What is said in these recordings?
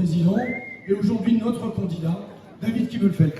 président et aujourd'hui notre candidat, David Kibelfeld.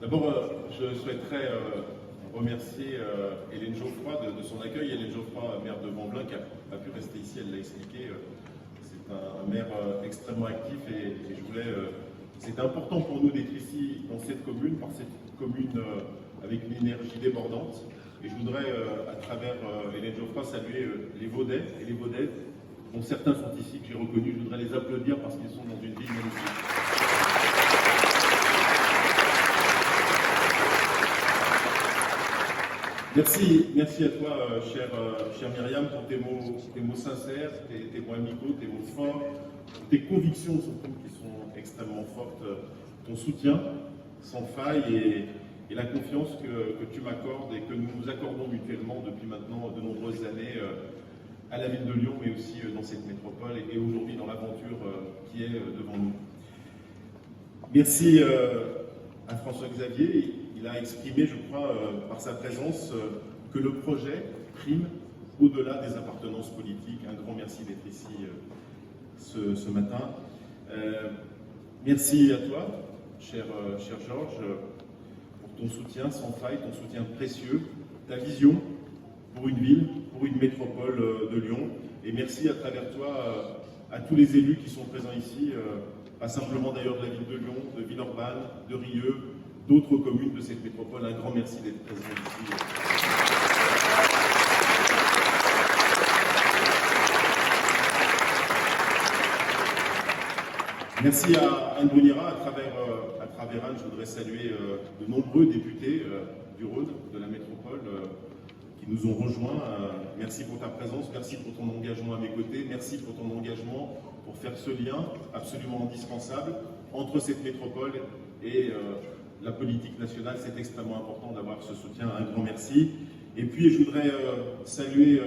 D'abord, je souhaiterais remercier Hélène Geoffroy de son accueil. Hélène Geoffroy, maire de Vanblin, qui a pu rester ici, elle l'a expliqué. C'est un maire extrêmement actif et je voulais. C'est important pour nous d'être ici dans cette commune, par cette commune avec une énergie débordante. Et je voudrais, à travers Hélène Geoffroy, saluer les Vaudais et les Vaudaises, dont certains sont ici, que j'ai reconnus. Je voudrais les applaudir parce qu'ils sont dans une ville magnifique. Merci à toi, chère Myriam, pour tes mots sincères, tes mots amicaux, tes mots forts, tes convictions surtout qui sont extrêmement fortes, ton soutien sans faille et la confiance que tu m'accordes et que nous nous accordons mutuellement depuis maintenant de nombreuses années à la ville de Lyon, mais aussi dans cette métropole et aujourd'hui dans l'aventure qui est devant nous. Merci à François-Xavier. Il a exprimé, je crois, par sa présence, que le projet prime au-delà des appartenances politiques. Un grand merci d'être ici ce matin. Merci à toi, cher Georges, pour ton soutien sans faille, ton soutien précieux, ta vision pour une ville, pour une métropole de Lyon. Et merci à travers toi à tous les élus qui sont présents ici, pas simplement d'ailleurs de la ville de Lyon, de Villeurbanne, de Rieux, d'autres communes de cette métropole. Un grand merci d'être présent ici. Merci à Anne Brunira. À travers Anne, je voudrais saluer de nombreux députés du Rhône, de la métropole, qui nous ont rejoints. Merci pour ta présence, merci pour ton engagement à mes côtés, merci pour ton engagement pour faire ce lien absolument indispensable entre cette métropole et la politique nationale. C'est extrêmement important d'avoir ce soutien. Un grand merci. Et puis, je voudrais saluer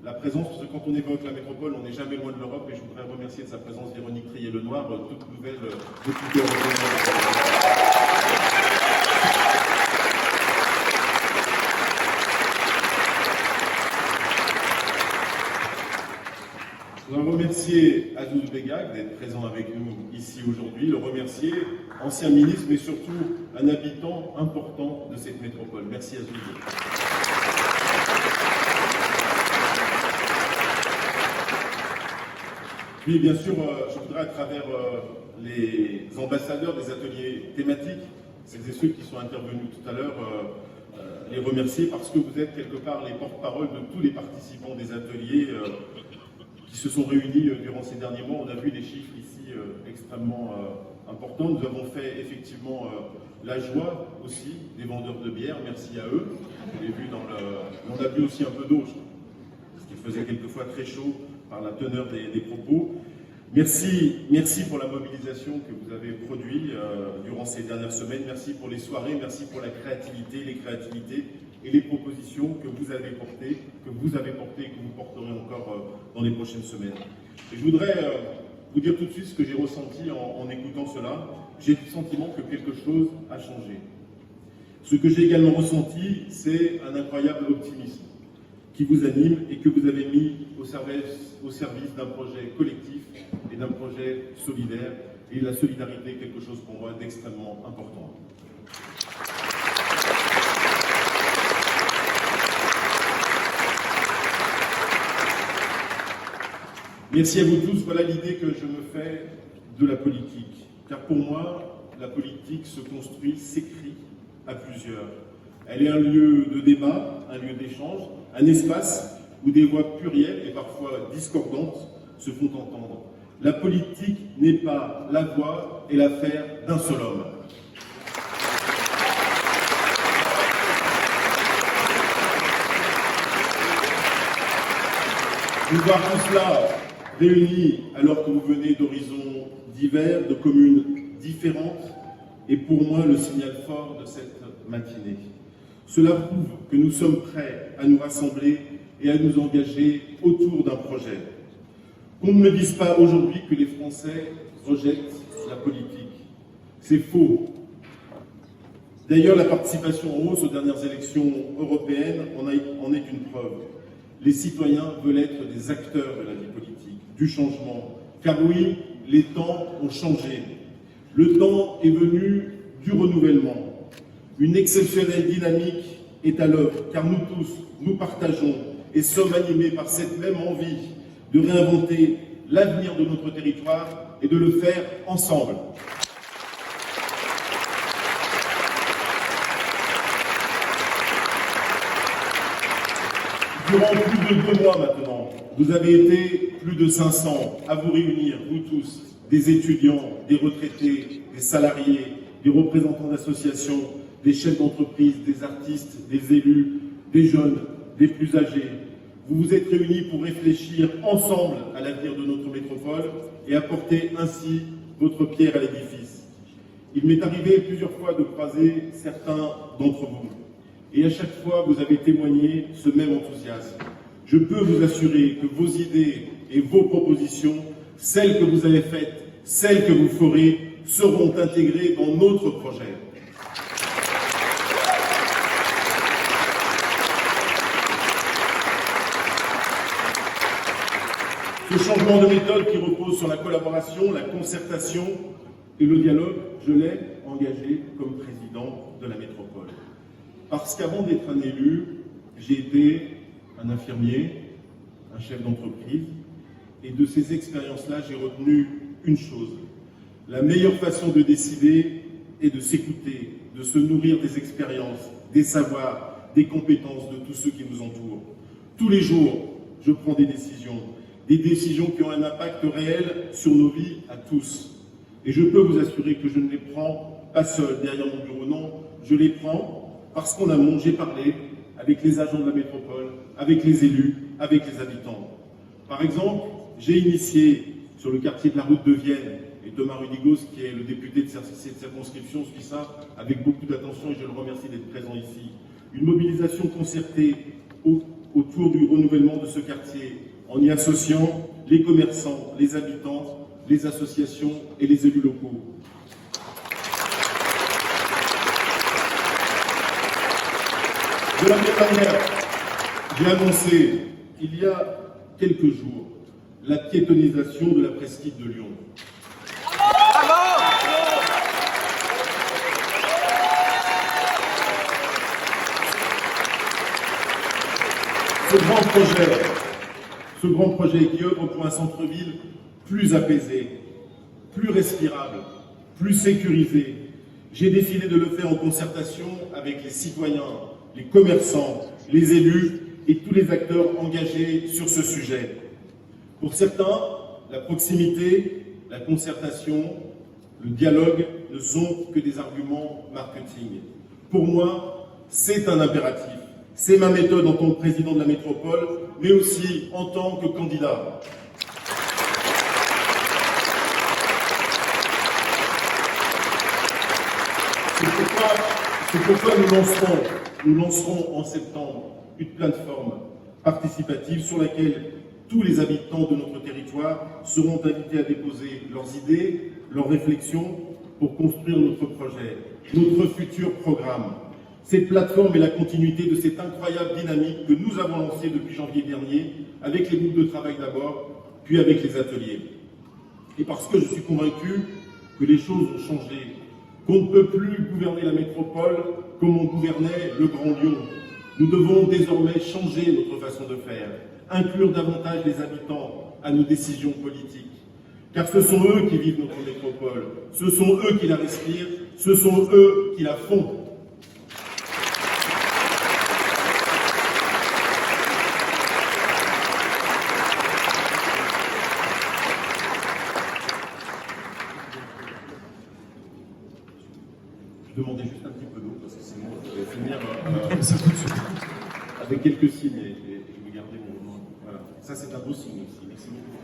la présence, parce que quand on évoque la métropole, on n'est jamais loin de l'Europe, et je voudrais remercier de sa présence Véronique Trier-Lenoir, toute nouvelle députée européenne. Je voudrais remercier Azouz Begag d'être présent avec nous ici aujourd'hui, le remercier, ancien ministre, mais surtout un habitant important de cette métropole. Merci Azouz. Puis bien sûr, je voudrais à travers les ambassadeurs des ateliers thématiques, celles et ceux qui sont intervenus tout à l'heure, les remercier parce que vous êtes quelque part les porte-parole de tous les participants des ateliers qui se sont réunis durant ces derniers mois. On a vu des chiffres ici extrêmement importants. Nous avons fait effectivement la joie aussi des vendeurs de bière. Merci à eux. Je l'ai vu on a bu aussi un peu d'eau, parce qu'il faisait quelquefois très chaud par la teneur des propos. Merci pour la mobilisation que vous avez produite durant ces dernières semaines. Merci pour les soirées, merci pour la créativité, les créativités et les propositions que vous avez portées et que vous porterez encore dans les prochaines semaines. Et je voudrais vous dire tout de suite ce que j'ai ressenti en écoutant cela. J'ai le sentiment que quelque chose a changé. Ce que j'ai également ressenti, c'est un incroyable optimisme qui vous anime et que vous avez mis au service d'un projet collectif et d'un projet solidaire. Et la solidarité est quelque chose pour moi d'extrêmement important. Merci à vous tous. Voilà l'idée que je me fais de la politique. Car pour moi, la politique se construit, s'écrit à plusieurs. Elle est un lieu de débat, un lieu d'échange, un espace où des voix plurielles et parfois discordantes se font entendre. La politique n'est pas la voie et l'affaire d'un seul homme. Nous voir tout cela réunis alors que vous venez d'horizons divers, de communes différentes, est pour moi le signal fort de cette matinée. Cela prouve que nous sommes prêts à nous rassembler et à nous engager autour d'un projet. Qu'on ne me dise pas aujourd'hui que les Français rejettent la politique. C'est faux. D'ailleurs, la participation en hausse aux dernières élections européennes en est une preuve. Les citoyens veulent être des acteurs de la vie politique, du changement. Car oui, les temps ont changé. Le temps est venu du renouvellement. Une exceptionnelle dynamique est à l'œuvre, car nous tous, nous partageons et sommes animés par cette même envie de réinventer l'avenir de notre territoire et de le faire ensemble. Durant plus de 2 mois maintenant, vous avez été plus de 500 à vous réunir, vous tous, des étudiants, des retraités, des salariés, des représentants d'associations, des chefs d'entreprise, des artistes, des élus, des jeunes, des plus âgés. Vous vous êtes réunis pour réfléchir ensemble à l'avenir de notre métropole et apporter ainsi votre pierre à l'édifice. Il m'est arrivé plusieurs fois de croiser certains d'entre vous. Et à chaque fois, vous avez témoigné ce même enthousiasme. Je peux vous assurer que vos idées et vos propositions, celles que vous avez faites, celles que vous ferez, seront intégrées dans notre projet. Ce changement de méthode qui repose sur la collaboration, la concertation et le dialogue, je l'ai engagé comme président de la métropole. Parce qu'avant d'être un élu, j'ai été un infirmier, un chef d'entreprise, et de ces expériences-là, j'ai retenu une chose. La meilleure façon de décider est de s'écouter, de se nourrir des expériences, des savoirs, des compétences de tous ceux qui nous entourent. Tous les jours, je prends des décisions qui ont un impact réel sur nos vies à tous. Et je peux vous assurer que je ne les prends pas seul derrière mon bureau, non, je les prends parce qu'en amont, j'ai parlé avec les agents de la métropole, avec les élus, avec les habitants. Par exemple, j'ai initié sur le quartier de la route de Vienne, et Thomas Rudigos, qui est le député de cette circonscription, suit ça avec beaucoup d'attention et je le remercie d'être présent ici, une mobilisation concertée autour du renouvellement de ce quartier, en y associant les commerçants, les habitants, les associations et les élus locaux. De la même manière, j'ai annoncé il y a quelques jours la piétonisation de la presqu'île de Lyon. Ce grand projet qui œuvre pour un centre-ville plus apaisé, plus respirable, plus sécurisé. J'ai décidé de le faire en concertation avec les citoyens, les commerçants, les élus et tous les acteurs engagés sur ce sujet. Pour certains, la proximité, la concertation, le dialogue ne sont que des arguments marketing. Pour moi, c'est un impératif. C'est ma méthode en tant que président de la métropole, mais aussi en tant que candidat. C'est pourquoi nous lancerons en septembre une plateforme participative sur laquelle tous les habitants de notre territoire seront invités à déposer leurs idées, leurs réflexions pour construire notre projet, notre futur programme. Cette plateforme est la continuité de cette incroyable dynamique que nous avons lancée depuis janvier dernier, avec les groupes de travail d'abord, puis avec les ateliers. Et parce que je suis convaincu que les choses ont changé, qu'on ne peut plus gouverner la métropole comme on gouvernait le Grand Lyon. Nous devons désormais changer notre façon de faire, inclure davantage les habitants à nos décisions politiques. Car ce sont eux qui vivent notre métropole, ce sont eux qui la respirent, ce sont eux qui la font. Je demandais juste un petit peu d'eau parce que sinon je vais finir Ça tout de suite. avec quelques signes et je vais garder mon. Voilà. Ça, c'est un beau signe aussi. Merci beaucoup.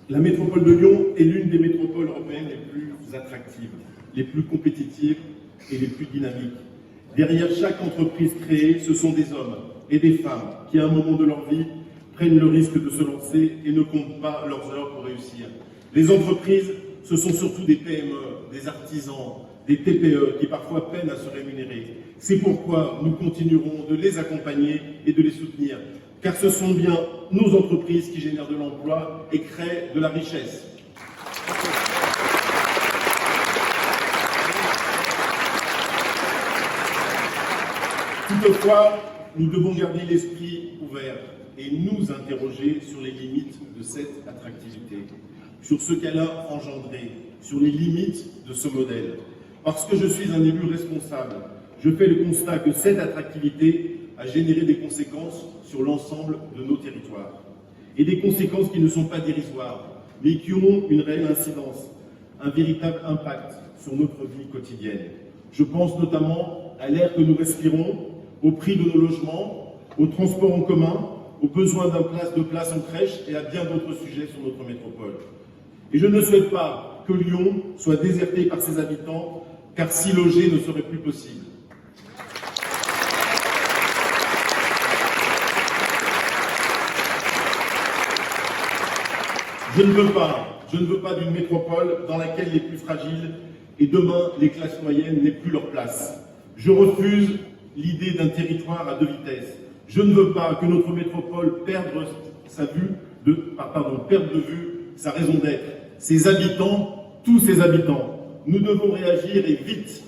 La métropole de Lyon est l'une des métropoles européennes les plus attractives, les plus compétitives et les plus dynamiques. Derrière chaque entreprise créée, ce sont des hommes et des femmes qui, à un moment de leur vie, prennent le risque de se lancer et ne comptent pas leurs heures pour réussir. Les entreprises, ce sont surtout des PME, des artisans, des TPE qui parfois peinent à se rémunérer. C'est pourquoi nous continuerons de les accompagner et de les soutenir, car ce sont bien nos entreprises qui génèrent de l'emploi et créent de la richesse. Toutefois, nous devons garder l'esprit ouvert et nous interroger sur les limites de cette attractivité, sur ce qu'elle a engendré, sur les limites de ce modèle. Parce que je suis un élu responsable, je fais le constat que cette attractivité a généré des conséquences sur l'ensemble de nos territoires. Et des conséquences qui ne sont pas dérisoires, mais qui ont une réelle incidence, un véritable impact sur notre vie quotidienne. Je pense notamment à l'air que nous respirons, au prix de nos logements, au transport en commun, aux besoins de place en crèche et à bien d'autres sujets sur notre métropole. Et je ne souhaite pas que Lyon soit déserté par ses habitants, car s'y loger ne serait plus possible. Je ne veux pas d'une métropole dans laquelle les plus fragiles et demain les classes moyennes n'aient plus leur place. Je refuse l'idée d'un territoire à deux vitesses. Je ne veux pas que notre métropole perde de vue sa raison d'être. Ses habitants, tous ses habitants. Nous devons réagir et vite.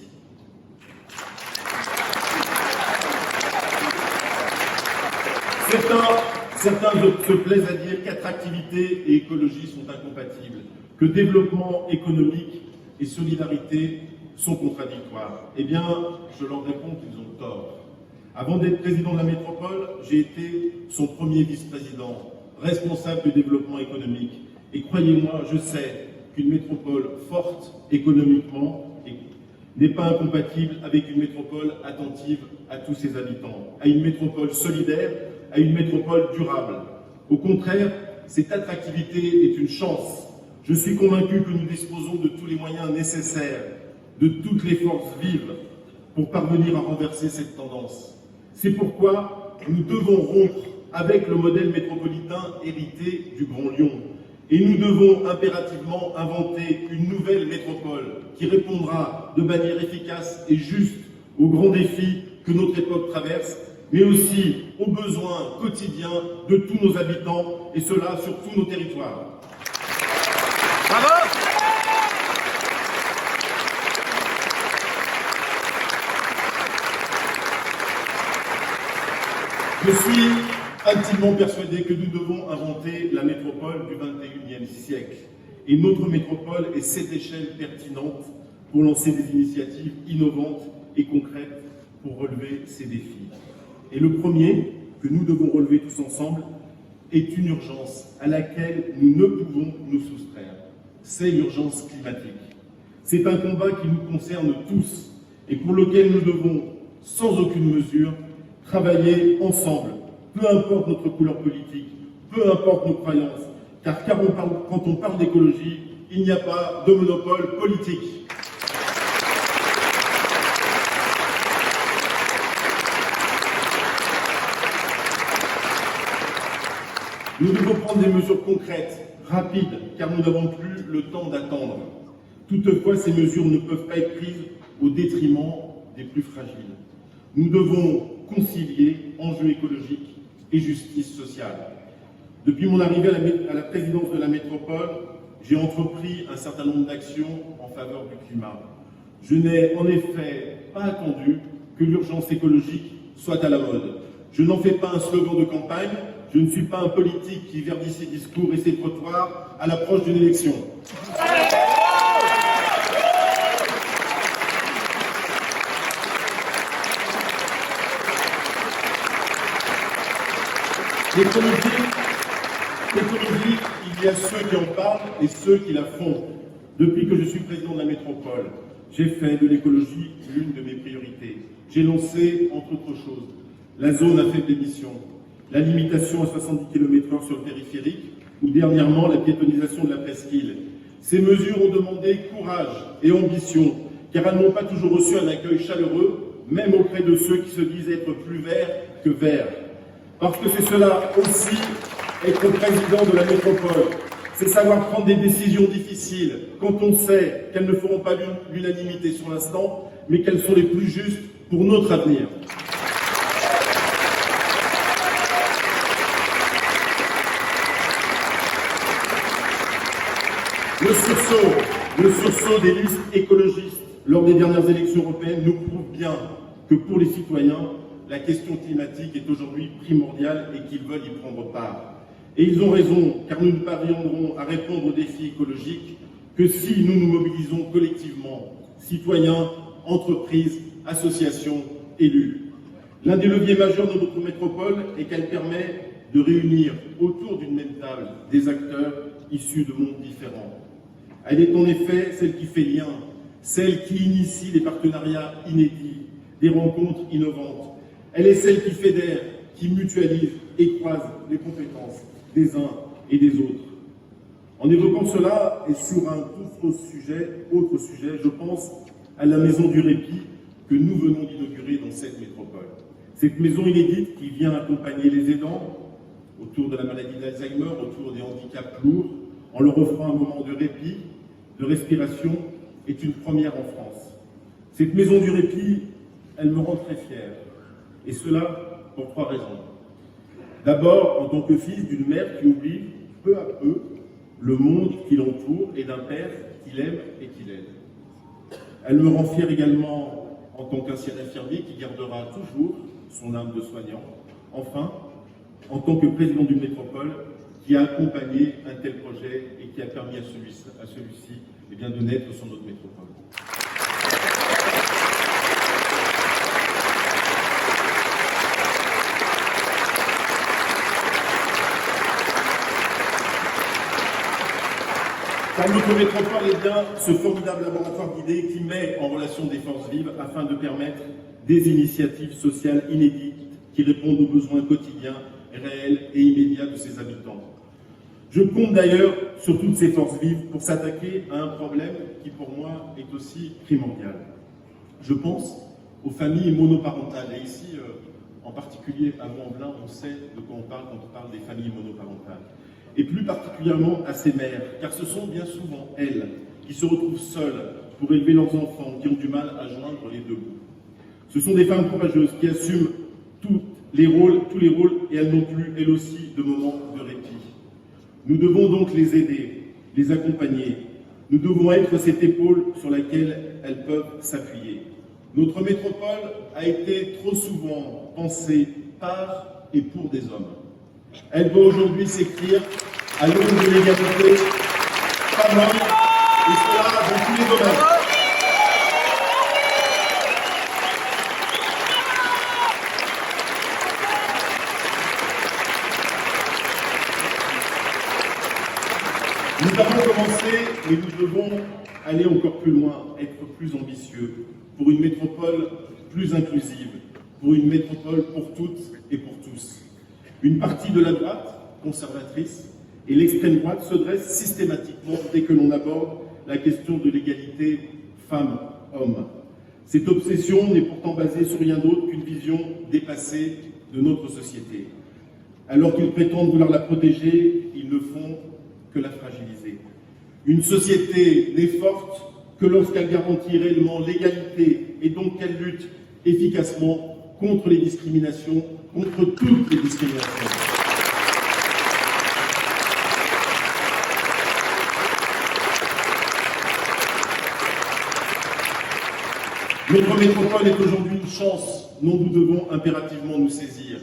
Certains se plaisent à dire qu'attractivité et écologie sont incompatibles, que développement économique et solidarité sont contradictoires. Eh bien, je leur réponds qu'ils ont tort. Avant d'être président de la métropole, j'ai été son premier vice-président, responsable du développement économique. Et croyez-moi, je sais qu'une métropole forte économiquement n'est pas incompatible avec une métropole attentive à tous ses habitants, à une métropole solidaire, à une métropole durable. Au contraire, cette attractivité est une chance. Je suis convaincu que nous disposons de tous les moyens nécessaires, de toutes les forces vives pour parvenir à renverser cette tendance. C'est pourquoi nous devons rompre avec le modèle métropolitain hérité du Grand Lyon. Et nous devons impérativement inventer une nouvelle métropole qui répondra de manière efficace et juste aux grands défis que notre époque traverse, mais aussi aux besoins quotidiens de tous nos habitants, et cela sur tous nos territoires. Bravo! Je suis intimement persuadé que nous devons inventer la métropole du XXIe siècle. Et notre métropole est cette échelle pertinente pour lancer des initiatives innovantes et concrètes pour relever ces défis. Et le premier, que nous devons relever tous ensemble, est une urgence à laquelle nous ne pouvons nous soustraire. C'est l'urgence climatique. C'est un combat qui nous concerne tous et pour lequel nous devons, sans aucune mesure, travailler ensemble, peu importe notre couleur politique, peu importe nos croyances, car quand on parle d'écologie, il n'y a pas de monopole politique. Nous devons prendre des mesures concrètes, rapides, car nous n'avons plus le temps d'attendre. Toutefois, ces mesures ne peuvent pas être prises au détriment des plus fragiles. Nous devons concilier enjeux écologiques et justice sociale. Depuis mon arrivée à la présidence de la métropole, j'ai entrepris un certain nombre d'actions en faveur du climat. Je n'ai en effet pas attendu que l'urgence écologique soit à la mode. Je n'en fais pas un slogan de campagne, je ne suis pas un politique qui verdit ses discours et ses trottoirs à l'approche d'une élection. Les politiques L'écologie, il y a ceux qui en parlent et ceux qui la font. Depuis que je suis président de la métropole, j'ai fait de l'écologie l'une de mes priorités. J'ai lancé, entre autres choses, la zone à faible émission, la limitation à 70 km/h sur le périphérique ou dernièrement la piétonisation de la presqu'île. Ces mesures ont demandé courage et ambition, car elles n'ont pas toujours reçu un accueil chaleureux, même auprès de ceux qui se disent être plus verts que verts. Parce que c'est cela aussi, être président de la métropole. C'est savoir prendre des décisions difficiles quand on sait qu'elles ne feront pas l'unanimité sur l'instant, mais qu'elles sont les plus justes pour notre avenir. Le sursaut des listes écologistes lors des dernières élections européennes nous prouve bien que pour les citoyens, la question climatique est aujourd'hui primordiale et qu'ils veulent y prendre part. Et ils ont raison, car nous ne parviendrons à répondre aux défis écologiques que si nous nous mobilisons collectivement, citoyens, entreprises, associations, élus. L'un des leviers majeurs de notre métropole est qu'elle permet de réunir autour d'une même table des acteurs issus de mondes différents. Elle est en effet celle qui fait lien, celle qui initie des partenariats inédits, des rencontres innovantes. Elle est celle qui fédère, qui mutualise et croise les compétences des uns et des autres. En évoquant cela, et sur un autre sujet, je pense à la Maison du Répit que nous venons d'inaugurer dans cette métropole. Cette maison inédite qui vient accompagner les aidants autour de la maladie d'Alzheimer, autour des handicaps lourds, en leur offrant un moment de répit, de respiration, est une première en France. Cette Maison du Répit, elle me rend très fier, et cela pour 3 raisons. D'abord, en tant que fils d'une mère qui oublie peu à peu le monde qui l'entoure et d'un père qu'il aime et qu'il aide. Elle me rend fier également en tant qu'ancien infirmier qui gardera toujours son âme de soignant. Enfin, en tant que président d'une métropole qui a accompagné un tel projet et qui a permis à celui-ci de naître sur notre métropole. Car notre métropole est bien ce formidable laboratoire d'idées qui met en relation des forces vives afin de permettre des initiatives sociales inédites qui répondent aux besoins quotidiens, réels et immédiats de ses habitants. Je compte d'ailleurs sur toutes ces forces vives pour s'attaquer à un problème qui pour moi est aussi primordial. Je pense aux familles monoparentales et ici en particulier à Mont-Blanc, on sait de quoi on parle quand on parle des familles monoparentales. Et plus particulièrement à ces mères, car ce sont bien souvent elles qui se retrouvent seules pour élever leurs enfants, qui ont du mal à joindre les deux bouts. Ce sont des femmes courageuses qui assument tous les rôles, et elles n'ont plus, elles aussi, de moments de répit. Nous devons donc les aider, les accompagner. Nous devons être cette épaule sur laquelle elles peuvent s'appuyer. Notre métropole a été trop souvent pensée par et pour des hommes. Elle doit aujourd'hui s'écrire à l'aune de l'égalité femmes-hommes, et cela dans tous les domaines. Nous avons commencé, mais nous devons aller encore plus loin, être plus ambitieux, pour une métropole plus inclusive, pour une métropole pour toutes et pour tous. Une partie de la droite, conservatrice, et l'extrême droite se dresse systématiquement dès que l'on aborde la question de l'égalité femmes-hommes. Cette obsession n'est pourtant basée sur rien d'autre qu'une vision dépassée de notre société. Alors qu'ils prétendent vouloir la protéger, ils ne font que la fragiliser. Une société n'est forte que lorsqu'elle garantit réellement l'égalité et donc qu'elle lutte efficacement contre les discriminations, contre toutes les discriminations. Notre métropole est aujourd'hui une chance dont nous devons impérativement nous saisir.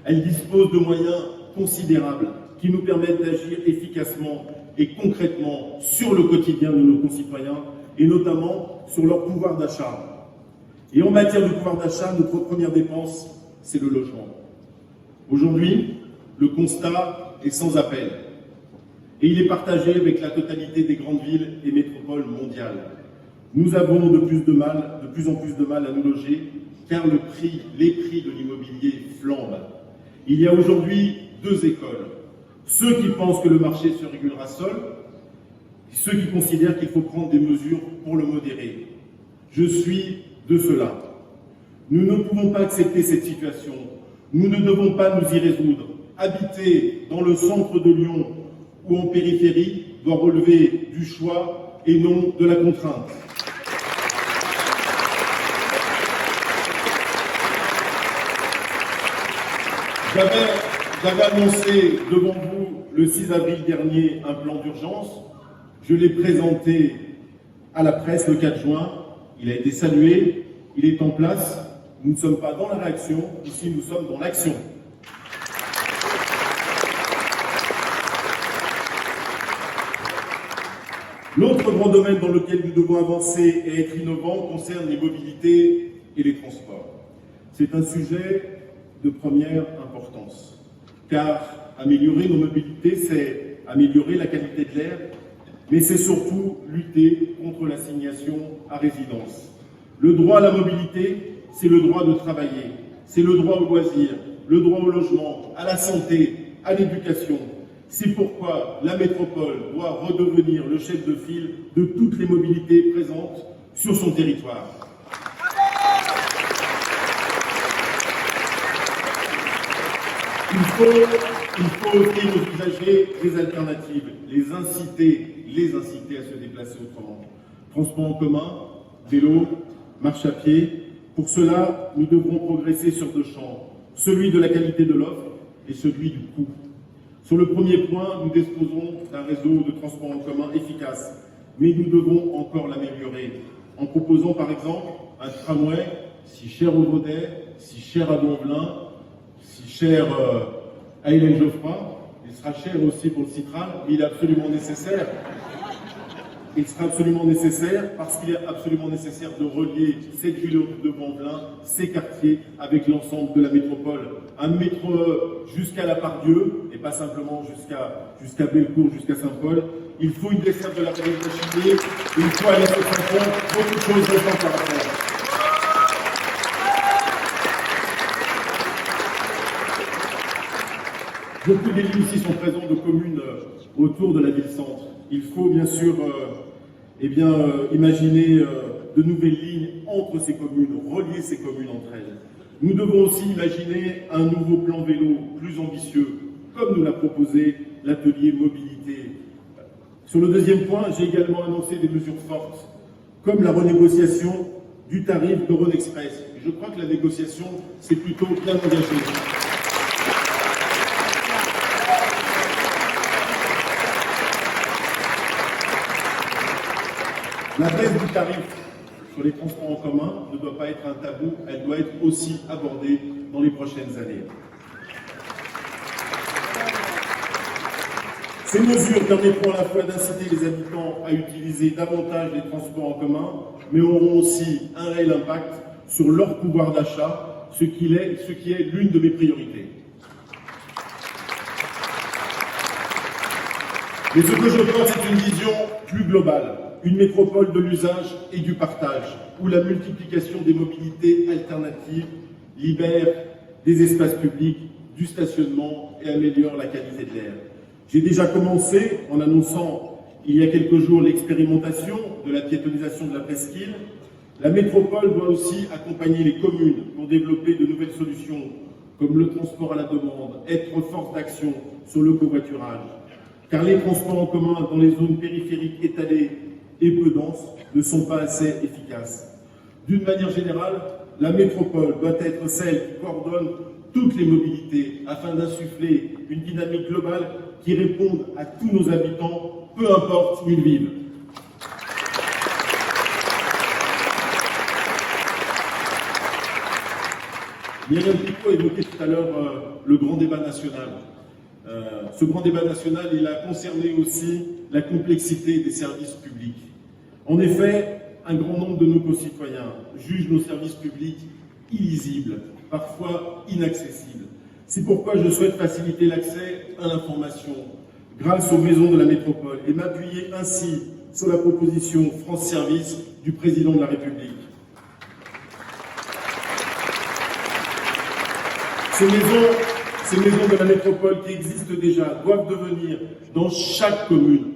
Elle dispose de moyens considérables qui nous permettent d'agir efficacement et concrètement sur le quotidien de nos concitoyens et notamment sur leur pouvoir d'achat. Et en matière de pouvoir d'achat, notre première dépense, c'est le logement. Aujourd'hui, le constat est sans appel. et il est partagé avec la totalité des grandes villes et métropoles mondiales. Nous avons de plus en plus de mal à nous loger, car les prix de l'immobilier flambent. Il y a aujourd'hui deux écoles. Ceux qui pensent que le marché se régulera seul, et ceux qui considèrent qu'il faut prendre des mesures pour le modérer. Je suis de ceux-là. Nous ne pouvons pas accepter cette situation. Nous ne devons pas nous y résoudre. Habiter dans le centre de Lyon ou en périphérie doit relever du choix et non de la contrainte. J'avais annoncé devant vous le 6 avril dernier un plan d'urgence. Je l'ai présenté à la presse le 4 juin. Il a été salué, il est en place. Nous ne sommes pas dans la réaction, ici nous sommes dans l'action. L'autre grand domaine dans lequel nous devons avancer et être innovants concerne les mobilités et les transports. C'est un sujet de première importance, car améliorer nos mobilités, c'est améliorer la qualité de l'air, mais c'est surtout lutter contre l'assignation à résidence. Le droit à la mobilité, c'est le droit de travailler, c'est le droit au loisir, le droit au logement, à la santé, à l'éducation. C'est pourquoi la métropole doit redevenir le chef de file de toutes les mobilités présentes sur son territoire. Il faut offrir aux usagers des alternatives, les inciter à se déplacer autrement. Transport en commun, vélo, marche à pied. Pour cela, nous devrons progresser sur deux champs, celui de la qualité de l'offre et celui du coût. Sur le premier point, nous disposons d'un réseau de transport en commun efficace, mais nous devons encore l'améliorer en proposant par exemple un tramway si cher au Vaudais, si cher à Donvelin, si cher à Hélène Geoffroy. Il sera cher aussi pour le Citral, mais il est absolument nécessaire. Il sera absolument nécessaire parce qu'il est absolument nécessaire de relier cette ville de Vanvelin, ces quartiers, avec l'ensemble de la métropole. Un métro jusqu'à la Part-Dieu, et pas simplement jusqu'à Bellecour, jusqu'à Saint-Paul. Il faut une desserte de la République de Chimie, il faut aller sur Saint-Paul, beaucoup de choses restent à faire. Beaucoup d'élus ici sont présents de communes autour de la ville-centre. Il faut bien sûr imaginer de nouvelles lignes entre ces communes, relier ces communes entre elles. Nous devons aussi imaginer un nouveau plan vélo plus ambitieux, comme nous l'a proposé l'atelier mobilité. Sur le deuxième point, j'ai également annoncé des mesures fortes, comme la renégociation du tarif de Rhône Express. Je crois que la négociation s'est plutôt bien engagée. La baisse du tarif sur les transports en commun ne doit pas être un tabou, elle doit être aussi abordée dans les prochaines années. Ces mesures permettront à la fois d'inciter les habitants à utiliser davantage les transports en commun, mais auront aussi un réel impact sur leur pouvoir d'achat, ce qui est l'une de mes priorités. Mais ce que je pense, c'est une vision plus globale. Une métropole de l'usage et du partage, où la multiplication des mobilités alternatives libère des espaces publics, du stationnement et améliore la qualité de l'air. J'ai déjà commencé en annonçant il y a quelques jours l'expérimentation de la piétonisation de la presqu'île. La métropole doit aussi accompagner les communes pour développer de nouvelles solutions, comme le transport à la demande, être force d'action sur le covoiturage. Car les transports en commun dans les zones périphériques étalées et peu denses ne sont pas assez efficaces. D'une manière générale, la métropole doit être celle qui coordonne toutes les mobilités afin d'insuffler une dynamique globale qui réponde à tous nos habitants, peu importe où ils vivent. Myriam Picaud évoquait tout à l'heure le grand débat national. Ce grand débat national, il a concerné aussi la complexité des services publics. En effet, un grand nombre de nos concitoyens jugent nos services publics illisibles, parfois inaccessibles. C'est pourquoi je souhaite faciliter l'accès à l'information, grâce aux maisons de la métropole et m'appuyer ainsi sur la proposition France Service du président de la République. Ces maisons de la métropole qui existent déjà doivent devenir dans chaque commune,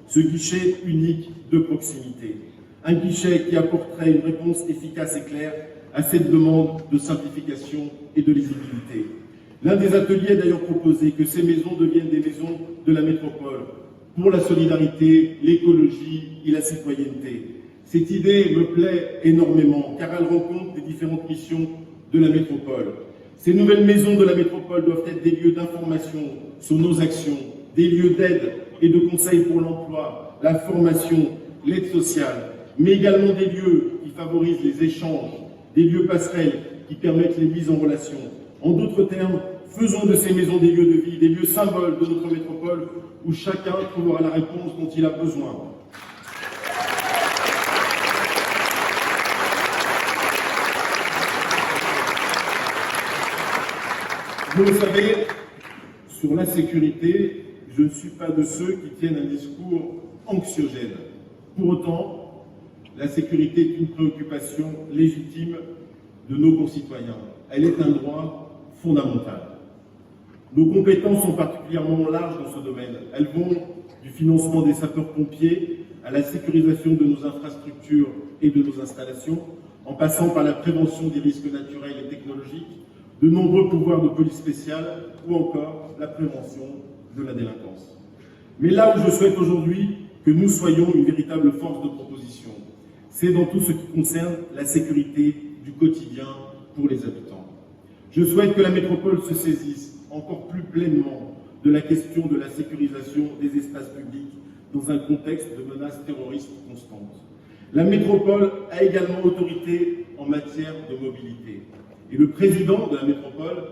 ce guichet unique de proximité. Un guichet qui apporterait une réponse efficace et claire à cette demande de simplification et de lisibilité. L'un des ateliers a d'ailleurs proposé que ces maisons deviennent des maisons de la métropole pour la solidarité, l'écologie et la citoyenneté. Cette idée me plaît énormément car elle rend compte des différentes missions de la métropole. Ces nouvelles maisons de la métropole doivent être des lieux d'information sur nos actions, des lieux d'aide et de conseil pour l'emploi, la formation, l'aide sociale, mais également des lieux qui favorisent les échanges, des lieux passerelles qui permettent les mises en relation. En d'autres termes, faisons de ces maisons des lieux de vie, des lieux symboles de notre métropole où chacun trouvera la réponse dont il a besoin. Vous le savez, sur la sécurité, je ne suis pas de ceux qui tiennent un discours anxiogène. Pour autant, la sécurité est une préoccupation légitime de nos concitoyens. Elle est un droit fondamental. Nos compétences sont particulièrement larges dans ce domaine. Elles vont du financement des sapeurs-pompiers à la sécurisation de nos infrastructures et de nos installations, en passant par la prévention des risques naturels et technologiques, de nombreux pouvoirs de police spéciale ou encore la prévention de la délinquance. Mais là où je souhaite aujourd'hui que nous soyons une véritable force de proposition, c'est dans tout ce qui concerne la sécurité du quotidien pour les habitants. Je souhaite que la métropole se saisisse encore plus pleinement de la question de la sécurisation des espaces publics dans un contexte de menaces terroristes constantes. La métropole a également autorité en matière de mobilité. Et le président de la métropole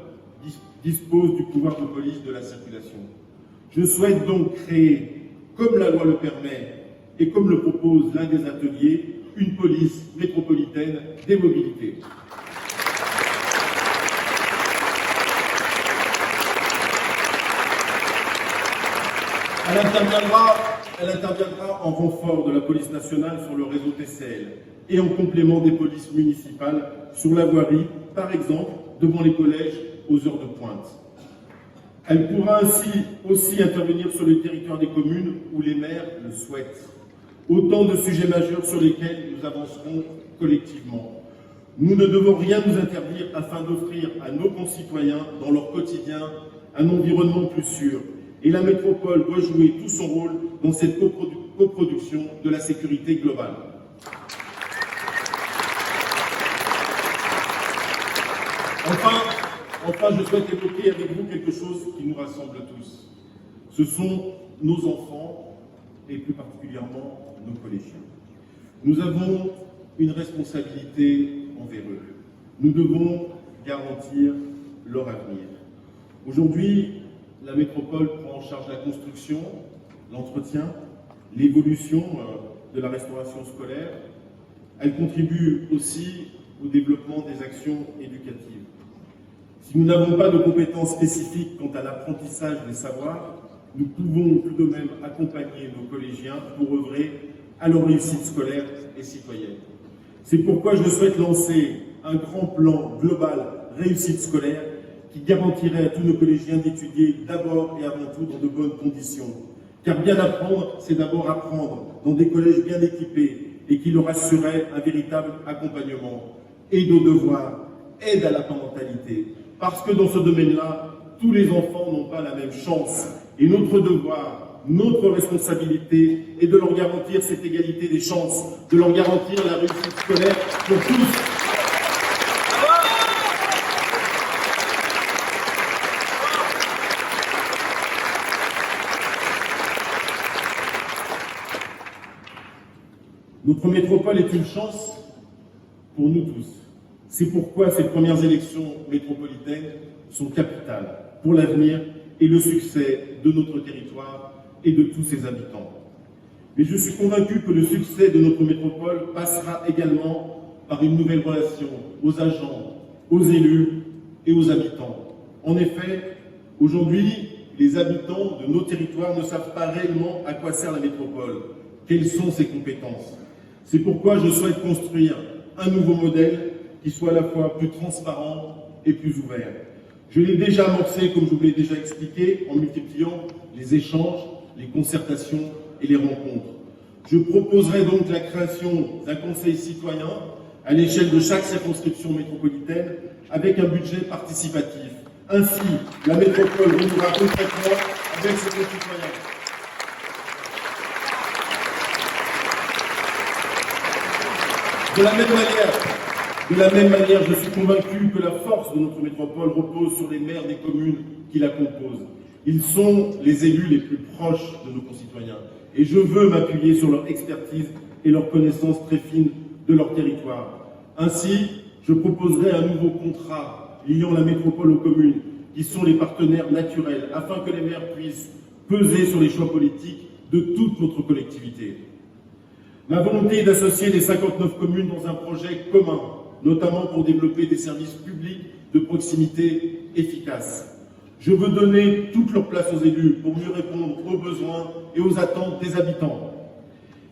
dispose du pouvoir de police de la circulation. Je souhaite donc créer, comme la loi le permet et comme le propose l'un des ateliers, une police métropolitaine des mobilités. Elle interviendra en renfort de la police nationale sur le réseau TCL et en complément des polices municipales sur la voirie, par exemple devant les collèges aux heures de pointe. Elle pourra ainsi aussi intervenir sur le territoire des communes où les maires le souhaitent. Autant de sujets majeurs sur lesquels nous avancerons collectivement. Nous ne devons rien nous interdire afin d'offrir à nos concitoyens, dans leur quotidien, un environnement plus sûr. Et la métropole doit jouer tout son rôle dans cette coproduction de la sécurité globale. Enfin, je souhaite évoquer avec vous quelque chose qui nous rassemble tous. Ce sont nos enfants et plus particulièrement nos collégiens. Nous avons une responsabilité envers eux. Nous devons garantir leur avenir. Aujourd'hui, la métropole prend en charge la construction, l'entretien, l'évolution de la restauration scolaire. Elle contribue aussi au développement des actions éducatives. Si nous n'avons pas de compétences spécifiques quant à l'apprentissage des savoirs, nous pouvons tout de même accompagner nos collégiens pour œuvrer à leur réussite scolaire et citoyenne. C'est pourquoi je souhaite lancer un grand plan global réussite scolaire qui garantirait à tous nos collégiens d'étudier d'abord et avant tout dans de bonnes conditions. Car bien apprendre, c'est d'abord apprendre dans des collèges bien équipés et qui leur assurait un véritable accompagnement. Aide aux devoirs, aide à la parentalité. Parce que dans ce domaine-là, tous les enfants n'ont pas la même chance. Et notre devoir, notre responsabilité est de leur garantir cette égalité des chances, de leur garantir la réussite scolaire pour tous. Notre métropole est une chance pour nous tous. C'est pourquoi ces premières élections métropolitaines sont capitales pour l'avenir et le succès de notre territoire et de tous ses habitants. Mais je suis convaincu que le succès de notre métropole passera également par une nouvelle relation aux agents, aux élus et aux habitants. En effet, aujourd'hui, les habitants de nos territoires ne savent pas réellement à quoi sert la métropole, quelles sont ses compétences. C'est pourquoi je souhaite construire un nouveau modèle qui soit à la fois plus transparent et plus ouvert. Je l'ai déjà amorcé, comme je vous l'ai déjà expliqué, en multipliant les échanges, les concertations et les rencontres. Je proposerai donc la création d'un conseil citoyen à l'échelle de chaque circonscription métropolitaine avec un budget participatif. Ainsi, la métropole renouera concrètement avec ses concitoyens. De la même manière, je suis convaincu que la force de notre métropole repose sur les maires des communes qui la composent. Ils sont les élus les plus proches de nos concitoyens et je veux m'appuyer sur leur expertise et leur connaissance très fine de leur territoire. Ainsi, je proposerai un nouveau contrat liant la métropole aux communes qui sont les partenaires naturels afin que les maires puissent peser sur les choix politiques de toute notre collectivité. Ma volonté est d'associer les 59 communes dans un projet commun, notamment pour développer des services publics de proximité efficaces. Je veux donner toute leur place aux élus pour mieux répondre aux besoins et aux attentes des habitants.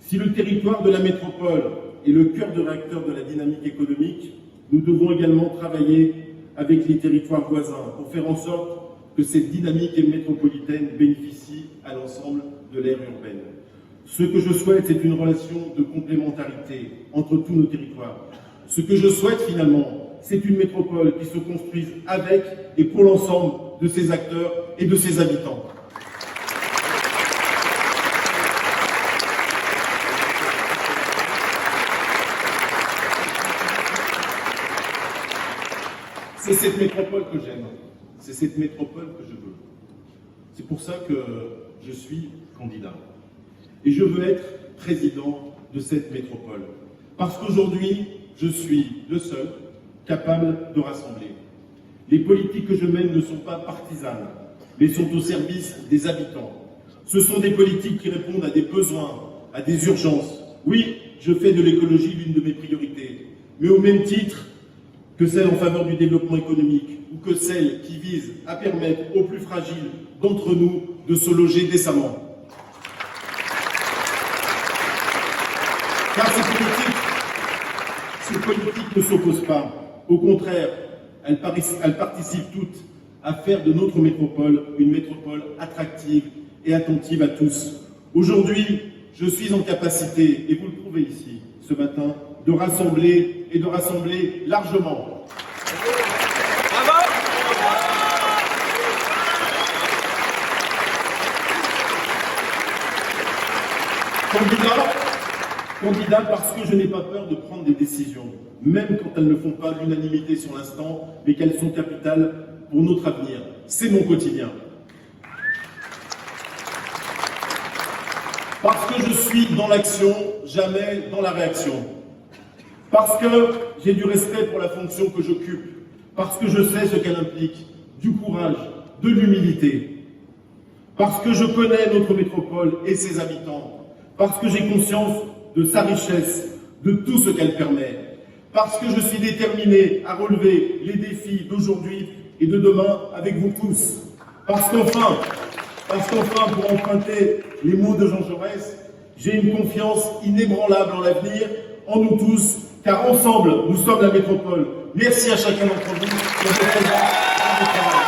Si le territoire de la métropole est le cœur de réacteur de la dynamique économique, nous devons également travailler avec les territoires voisins pour faire en sorte que cette dynamique métropolitaine bénéficie à l'ensemble de l'aire urbaine. Ce que je souhaite, c'est une relation de complémentarité entre tous nos territoires. Ce que je souhaite finalement, c'est une métropole qui se construise avec et pour l'ensemble de ses acteurs et de ses habitants. C'est cette métropole que j'aime, c'est cette métropole que je veux. C'est pour ça que je suis candidat. Et je veux être président de cette métropole. Parce qu'aujourd'hui, je suis le seul capable de rassembler. Les politiques que je mène ne sont pas partisanes, mais sont au service des habitants. Ce sont des politiques qui répondent à des besoins, à des urgences. Oui, je fais de l'écologie l'une de mes priorités, mais au même titre que celle en faveur du développement économique ou que celle qui vise à permettre aux plus fragiles d'entre nous de se loger décemment. Car ces politiques ne s'opposent pas. Au contraire, elles participent toutes à faire de notre métropole une métropole attractive et attentive à tous. Aujourd'hui, je suis en capacité, et vous le prouvez ici ce matin, de rassembler et de rassembler largement. Candidat parce que je n'ai pas peur de prendre des décisions, même quand elles ne font pas l'unanimité sur l'instant, mais qu'elles sont capitales pour notre avenir. C'est mon quotidien. Parce que je suis dans l'action, jamais dans la réaction. Parce que j'ai du respect pour la fonction que j'occupe. Parce que je sais ce qu'elle implique, du courage, de l'humilité. Parce que je connais notre métropole et ses habitants. Parce que j'ai conscience de sa richesse, de tout ce qu'elle permet. Parce que je suis déterminé à relever les défis d'aujourd'hui et de demain avec vous tous. Parce qu'enfin, pour emprunter les mots de Jean Jaurès, j'ai une confiance inébranlable en l'avenir, en nous tous, car ensemble, nous sommes la métropole. Merci à chacun d'entre vous pour votre présence et votre travail.